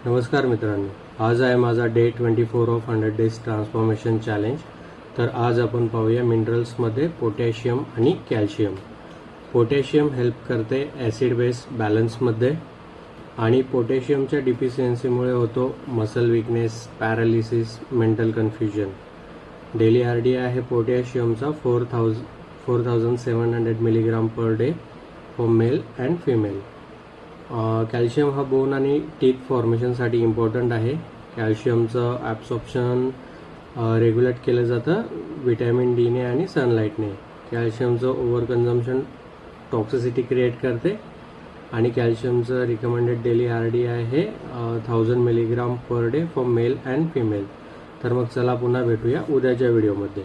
नमस्कार मित्रांनो, आज आहे माझा day 24 of 100 days transformation challenge. तर आज आपण पाहूया मिनरल्समध्ये पोटॅशियम आणि कॅल्शियम। पोटॅशियम हेल्प करते ॲसिड बेस बॅलन्समध्ये आणि पोटॅशियमच्या डिफिशियन्सीमुळे होतो muscle weakness, paralysis, mental confusion. Daily RDI आहे पोटॅशियमचा 4700 milligram per day for male and female. Calcium हा बोन आणि टीथ फॉर्मेशनसाठी इम्पॉर्टंट आहे। कॅल्शियमचं ॲब्सॉर्प्शन रेग्युलेट केलं जातं विटॅमिन डीने आणि सनलाईटने। कॅल्शियमचं ओव्हर कन्झम्पशन टॉक्सिसिटी क्रिएट करते आणि कॅल्शियमचं रिकमेंडेड डेली RDI आहे 1000 milligram per day for male and female. तर मग चला पुन्हा भेटूया उद्याच्या व्हिडिओमध्ये।